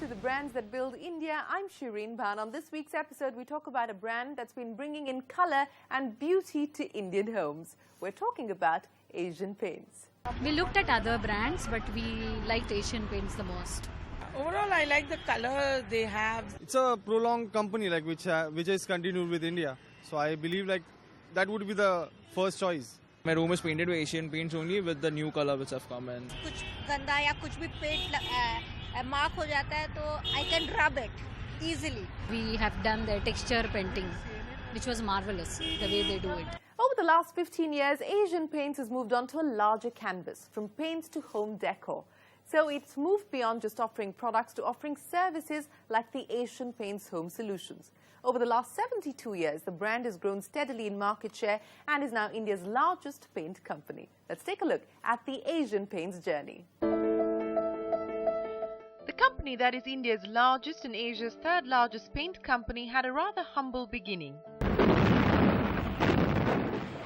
to the Brands That Build India. I'm Shireen Bhan. On this week's episode, we talk about a brand that's been bringing in colour and beauty to Indian homes. We're talking about Asian Paints. We looked at other brands, but we liked Asian Paints the most. Overall, I like the color they have. It's a prolonged company which is continued with India. So I believe that would be the first choice. My room is painted with Asian paints only with the new color which have come in. कुछ गंदा या कुछ भी paint mark हो जाता है तो I can rub it easily. We have done their texture painting, which was marvelous, the way they do it. Over the last 15 years, Asian Paints has moved on to a larger canvas, from paints to home decor. So it's moved beyond just offering products to offering services like the Asian Paints Home Solutions. Over the last 72 years, the brand has grown steadily in market share and is now India's largest paint company. Let's take a look at the Asian Paints journey. The company that is India's largest and Asia's third largest paint company had a rather humble beginning.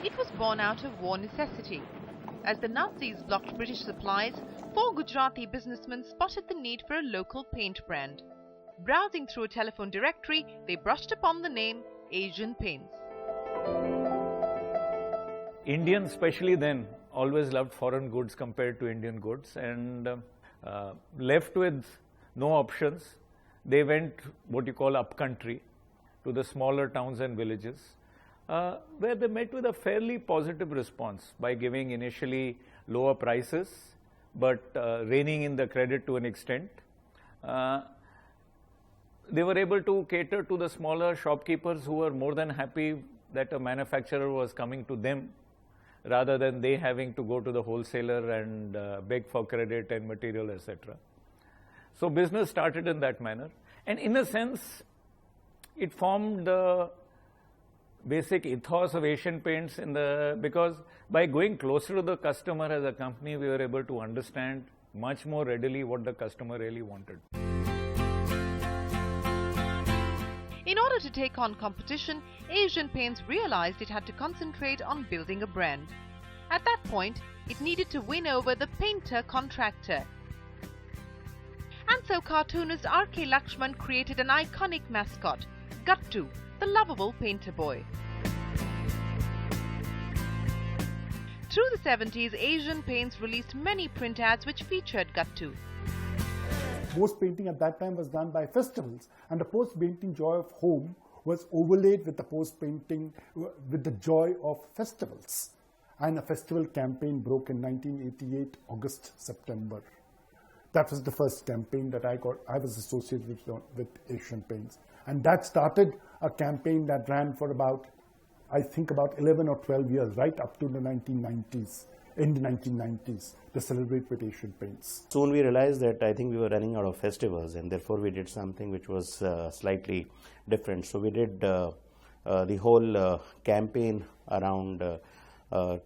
It was born out of war necessity. As the Nazis blocked British supplies, 4 Gujarati businessmen spotted the need for a local paint brand. Browsing through a telephone directory, they brushed upon the name Asian Paints. Indians, especially then, always loved foreign goods compared to Indian goods, and left with no options, they went what you call upcountry to the smaller towns and villages, where they met with a fairly positive response by giving initially lower prices, but reining in the credit to an extent. They were able to cater to the smaller shopkeepers who were more than happy that a manufacturer was coming to them rather than they having to go to the wholesaler and beg for credit and material, etc. So business started in that manner, and in a sense it formed the basic ethos of Asian Paints because by going closer to the customer as a company, we were able to understand much more readily what the customer really wanted. In order to take on competition, Asian Paints realized it had to concentrate on building a brand. At that point, it needed to win over the painter contractor. And so cartoonist R.K. Lakshman created an iconic mascot, Gattu, the lovable painter boy. Through the 70s, Asian Paints released many print ads which featured Gattu. Post painting at that time was done by festivals, and the post painting joy of home was overlaid with the post painting with the joy of festivals. And a festival campaign broke in 1988, August, September. That was the first campaign that I was associated with Asian Paints. And that started a campaign that ran for about 11 or 12 years, right up to the 1990s. In the 1990s, to celebrate with Asian Paints. Soon we realized that I think we were running out of festivals, and therefore we did something which was slightly different. So we did the whole campaign around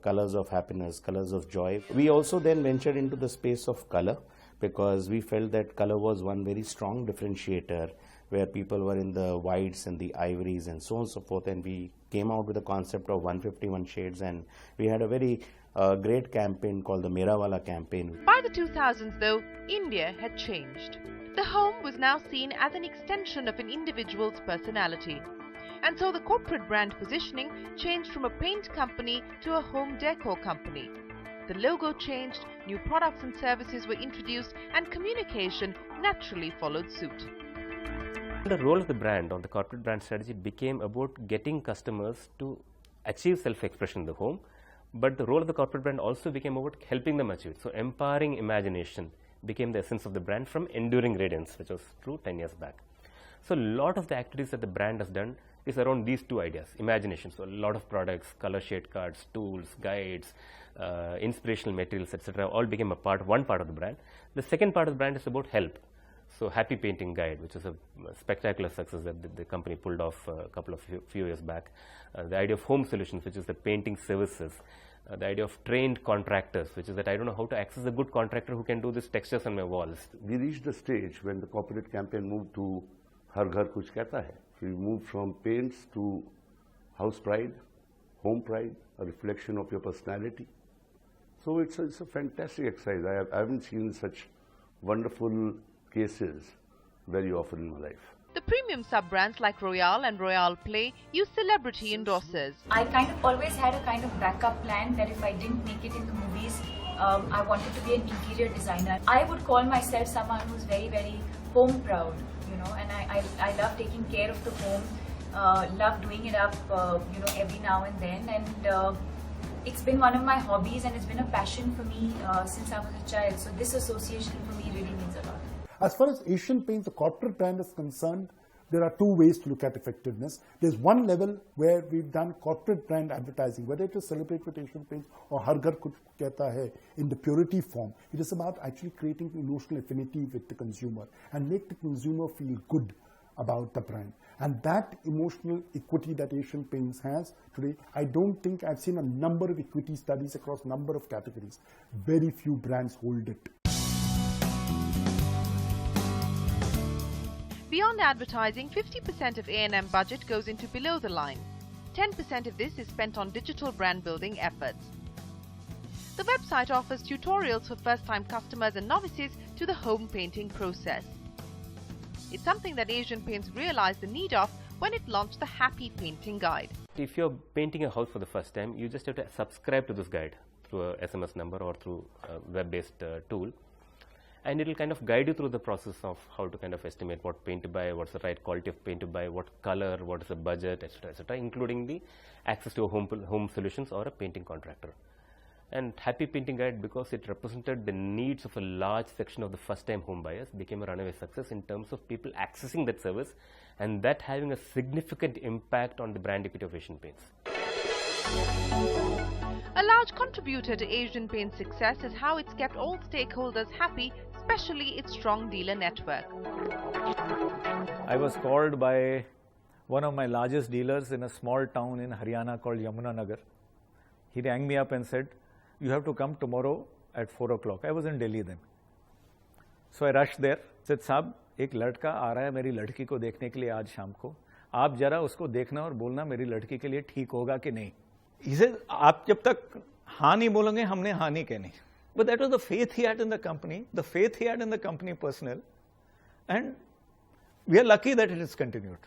colors of happiness, colors of joy. We also then ventured into the space of color because we felt that color was one very strong differentiator where people were in the whites and the ivories and so on and so forth, and we came out with the concept of 151 shades, and we had a very great campaign called the Mera Wala campaign. By the 2000s, though, India had changed. The home was now seen as an extension of an individual's personality. And so the corporate brand positioning changed from a paint company to a home decor company. The logo changed, new products and services were introduced, and communication naturally followed suit. The role of the brand or the corporate brand strategy became about getting customers to achieve self-expression in the home, but the role of the corporate brand also became about helping them achieve it. So empowering imagination became the essence of the brand from enduring radiance, which was true 10 years back. So a lot of the activities that the brand has done is around these two ideas, imagination. So a lot of products, color shade cards, tools, guides, inspirational materials, etc. all became one part of the brand. The second part of the brand is about help. So Happy Painting Guide, which is a spectacular success that the company pulled off a few years back. The idea of home solutions, which is the painting services. The idea of trained contractors, which is that I don't know how to access a good contractor who can do these textures on my walls. We reached the stage when the corporate campaign moved to Har Ghar Kuch Kehta Hai. We moved from paints to house pride, home pride, a reflection of your personality. So it's a fantastic exercise. I haven't seen such wonderful cases very often in my life. The premium sub-brands like Royale and Royale Play use celebrity endorsers. I kind of always had a kind of backup plan that if I didn't make it in the movies, I wanted to be an interior designer. I would call myself someone who's very, very home proud, you know, and I love taking care of the home, love doing it up, you know, every now and then, and it's been one of my hobbies and it's been a passion for me since I was a child. So this association for me really means a lot. As far as Asian Paints, the corporate brand, is concerned, there are two ways to look at effectiveness. There's one level where we've done corporate brand advertising, whether it is Celebrate with Asian Paints or Har Ghar Kuch Kehta Hai in the purity form. It is about actually creating emotional affinity with the consumer and make the consumer feel good about the brand. And that emotional equity that Asian Paints has today, I don't think I've seen a number of equity studies across a number of categories. Very few brands hold it. Beyond advertising, 50% of A&M budget goes into below the line. 10% of this is spent on digital brand building efforts. The website offers tutorials for first-time customers and novices to the home painting process. It's something that Asian Paints realized the need of when it launched the Happy Painting Guide. If you're painting a house for the first time, you just have to subscribe to this guide through a SMS number or through a web-based tool. And it will kind of guide you through the process of how to kind of estimate what paint to buy, what's the right quality of paint to buy, what color, what is the budget, etc., including the access to a home solutions or a painting contractor. And Happy Painting Guide, because it represented the needs of a large section of the first-time home buyers, became a runaway success in terms of people accessing that service and that having a significant impact on the brand equity of Asian Paints. A large contributor to Asian Paints' success is how it's kept all stakeholders happy, especially its strong dealer network. I was called by one of my largest dealers in a small town in Haryana called Yamunanagar. He rang me up and said, "You have to come tomorrow at 4 o'clock. I was in Delhi then. So I rushed there. Said, "Saab, एक लड़का आ रहा है मेरी लड़की को देखने के लिए आज शाम को. आप जरा उसको देखना और बोलना मेरी लड़की के लिए ठीक होगा कि नहीं." He said, "आप जब तक हाँ नहीं बोलोगे, हमने हाँ नहीं कहनी." But that was the faith he had in the company, the faith he had in the company personnel, and we are lucky that it has continued.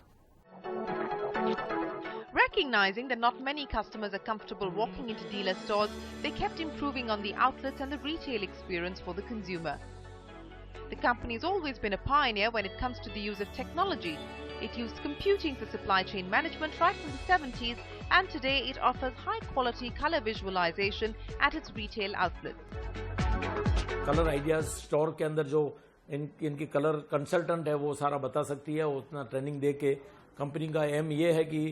Recognizing that not many customers are comfortable walking into dealer stores, they kept improving on the outlets and the retail experience for the consumer. The company has always been a pioneer when it comes to the use of technology. It used computing for supply chain management right from the 70s, and today it offers high-quality color visualization at its retail outlets. Colour ideas store के अंदर जो इनकी colour consultant है वो सारा बता सकती है. उतना ट्रेनिंग दे के कंपनी का एम ये है कि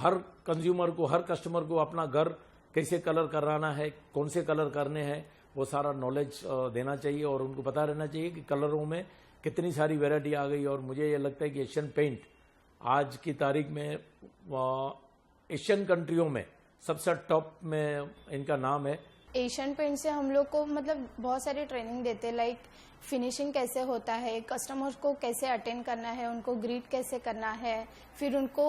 हर कंज्यूमर को, हर कस्टमर को अपना घर कैसे कलर कराना है, कौन से कलर करने हैं, वो सारा नॉलेज देना चाहिए और उनको पता रहना चाहिए कि कलरों में कितनी सारी वैरायटी आ गई. और मुझे ये लगता है कि एशियन पेंट आज की तारीख में एशियन कंट्रियों में सबसे टॉप में इनका नाम है. एशियन पेंट से हम लोग को मतलब बहुत सारी ट्रेनिंग देते हैं, लाइक फिनिशिंग कैसे होता है, कस्टमर्स को कैसे अटेंड करना है, उनको ग्रीट कैसे करना है, फिर उनको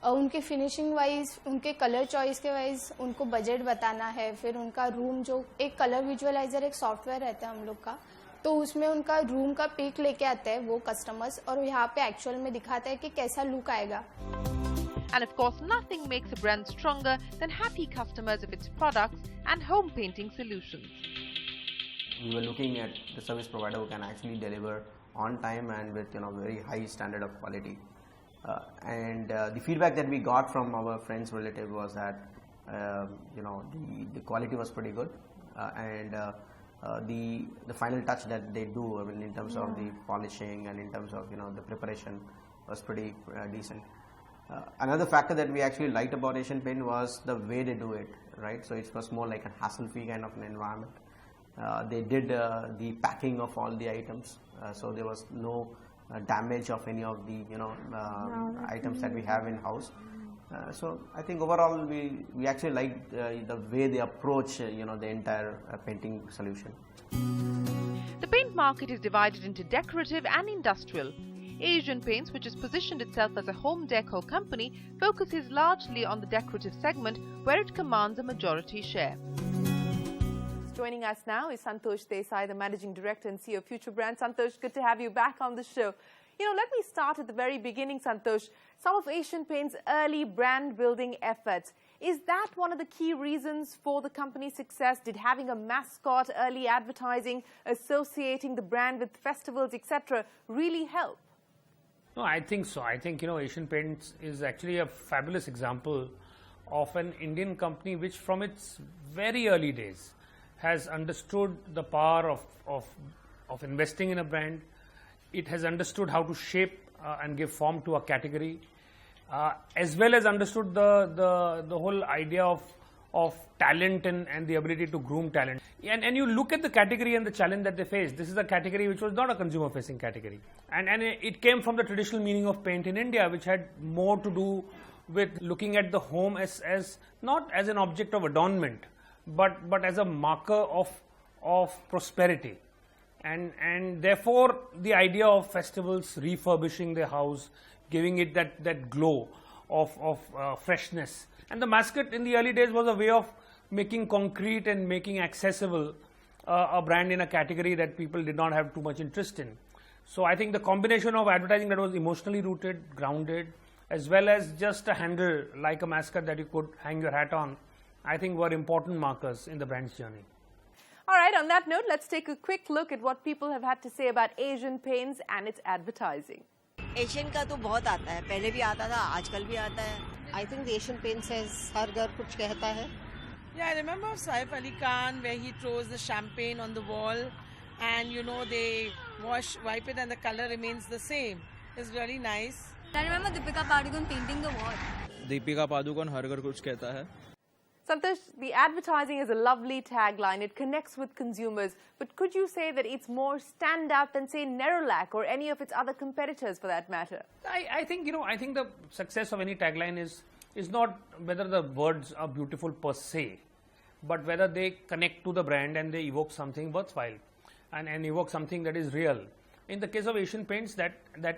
उनके फिनिशिंग वाइज, उनके कलर चॉइस के वाइज उनको बजट बताना है, फिर उनका रूम जो एक कलर विजुअलाइजर एक सॉफ्टवेयर रहता है हम लोग का, तो उसमें उनका रूम का पिक लेके आता है वो कस्टमर्स और यहाँ पे एक्चुअल में दिखाता है कि कैसा लुक आएगा. And of course, nothing makes a brand stronger than happy customers of its products and home painting solutions. We were looking at the service provider who can actually deliver on time and with very high standard of quality. And the feedback that we got from our friends, relatives was that the quality was pretty good, and the final touch that they do, I mean, in terms of the polishing and in terms of the preparation was pretty decent. Another factor that we actually liked about Asian Paint was the way they do it, right? So it was more like a hassle-free kind of an environment. They did the packing of all the items, so there was no damage of any of the items that we have in house. So I think overall we actually like the way they approach the entire painting solution. The paint market is divided into decorative and industrial. Asian Paints, which has positioned itself as a home decor company, focuses largely on the decorative segment where it commands a majority share. Joining us now is Santosh Desai, the Managing Director and CEO of Future Brand. Santosh, good to have you back on the show. Let me start at the very beginning, Santosh. Some of Asian Paint's early brand building efforts. Is that one of the key reasons for the company's success? Did having a mascot, early advertising, associating the brand with festivals, etc., really help? No, I think so. I think, Asian Paints is actually a fabulous example of an Indian company which from its very early days has understood the power of investing in a brand. It has understood how to shape and give form to a category, as well as understood the whole idea of talent and the ability to groom talent. And you look at the category and the challenge that they faced. This is a category which was not a consumer-facing category. And it came from the traditional meaning of paint in India, which had more to do with looking at the home as not as an object of adornment, but as a marker of prosperity. And therefore, the idea of festivals, refurbishing the house, giving it that glow of freshness. And the mascot in the early days was a way of making concrete and making accessible a brand in a category that people did not have too much interest in. So I think the combination of advertising that was emotionally rooted, grounded, as well as just a handle like a mascot that you could hang your hat on, I think were important markers in the brand's journey. All right, on that note, let's take a quick look at what people have had to say about Asian Paints and its advertising. Asian का तो बहुत आता है, पहले भी आता था, आजकल भी आता है. I think the Asian Paint says हर घर कुछ कहता है. Yeah, I remember Saif Ali Khan where he throws the champagne on the wall and they wipe it and the color remains the same. It's really nice. I remember Deepika Padukone painting the wall. Deepika Padukone हर घर कुछ कहता है. Santosh, the advertising is a lovely tagline. It connects with consumers. But could you say that it's more standout than, say, Nerolac or any of its other competitors for that matter? I think the success of any tagline is not whether the words are beautiful per se, but whether they connect to the brand and they evoke something worthwhile and evoke something that is real. In the case of Asian Paints, that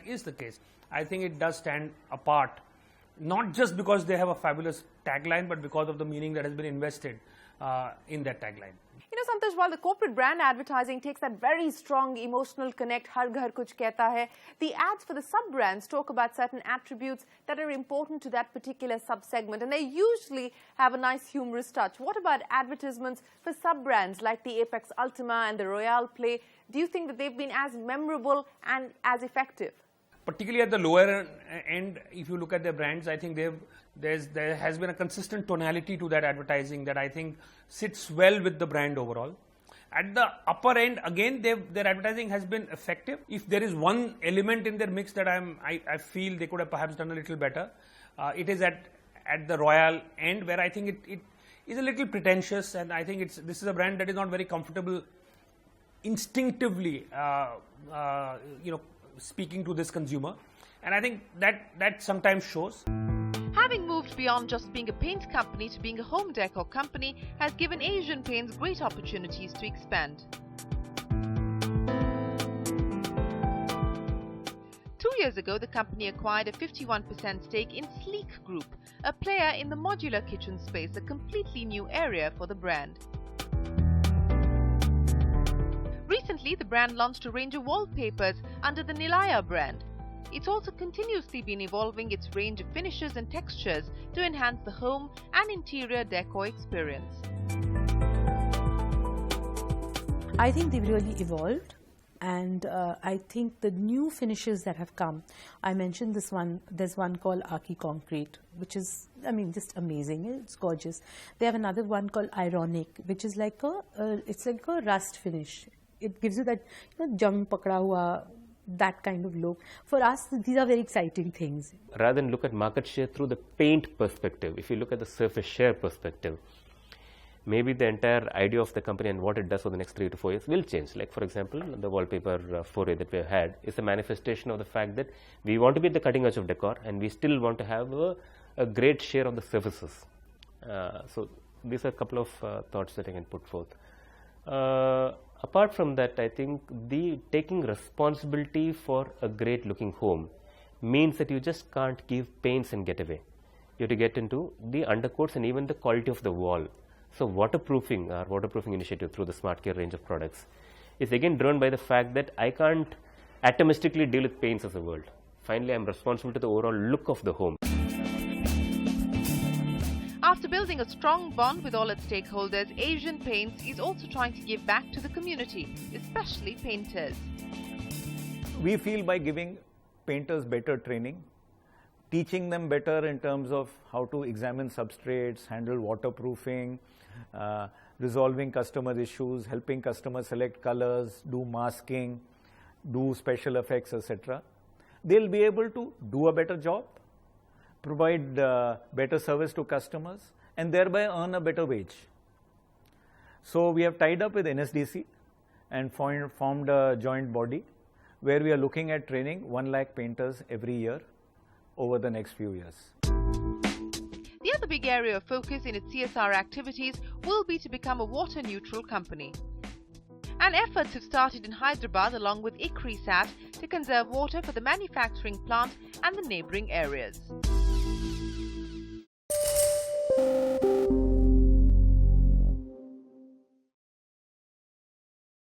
is the case. I think it does stand apart. Not just because they have a fabulous tagline, but because of the meaning that has been invested in that tagline. Santosh, while the corporate brand advertising takes that very strong emotional connect, har ghar kuch kehta hai, the ads for the sub-brands talk about certain attributes that are important to that particular sub-segment, and they usually have a nice humorous touch. What about advertisements for sub-brands like the Apex Ultima and the Royale Play? Do you think that they've been as memorable and as effective? Particularly at the lower end, if you look at their brands, I think there has been a consistent tonality to that advertising that I think sits well with the brand overall. At the upper end, again, their advertising has been effective. If there is one element in their mix that I feel they could have perhaps done a little better, it is at the Royal end, where I think it is a little pretentious, and I think this is a brand that is not very comfortable instinctively, speaking to this consumer, and I think that sometimes shows. Having moved beyond just being a paint company to being a home decor company has given Asian Paints great opportunities to expand. 2 years ago, the company acquired a 51% stake in Sleek Group, a player in the modular kitchen space, a completely new area for the brand. Recently, the brand launched a range of wallpapers under the Nilaya brand. It's also continuously been evolving its range of finishes and textures to enhance the home and interior decor experience. I think they've really evolved, and I think the new finishes that have come, I mentioned this one, there's one called Aki Concrete, which is, just amazing. It's gorgeous. They have another one called Ironic, which is like it's like a rust finish. It gives you that, jung pakda hua, that kind of look. For us, these are very exciting things. Rather than look at market share through the paint perspective, if you look at the surface share perspective, maybe the entire idea of the company and what it does for the next 3 to 4 years will change. Like, for example, the wallpaper foray that we have had is a manifestation of the fact that we want to be at the cutting edge of decor, and we still want to have a great share of the surfaces. So these are a couple of thoughts that I can put forth. Apart from that, I think the taking responsibility for a great looking home means that you just can't give paints and get away. You have to get into the undercoats and even the quality of the wall. So waterproofing, our waterproofing initiative through the SmartCare range of products is again driven by the fact that I can't atomistically deal with paints as a world. Finally, I'm responsible to the overall look of the home. After building a strong bond with all its stakeholders, Asian Paints is also trying to give back to the community, especially painters. We feel by giving painters better training, teaching them better in terms of how to examine substrates, handle waterproofing, resolving customer issues, helping customers select colors, do masking, do special effects, etc. They'll be able to do a better job, provide better service to customers, and thereby earn a better wage. So we have tied up with NSDC and formed a joint body where we are looking at training 1 lakh painters every year over the next few years. The other big area of focus in its CSR activities will be to become a water-neutral company. And efforts have started in Hyderabad along with ICRISAT to conserve water for the manufacturing plant and the neighbouring areas.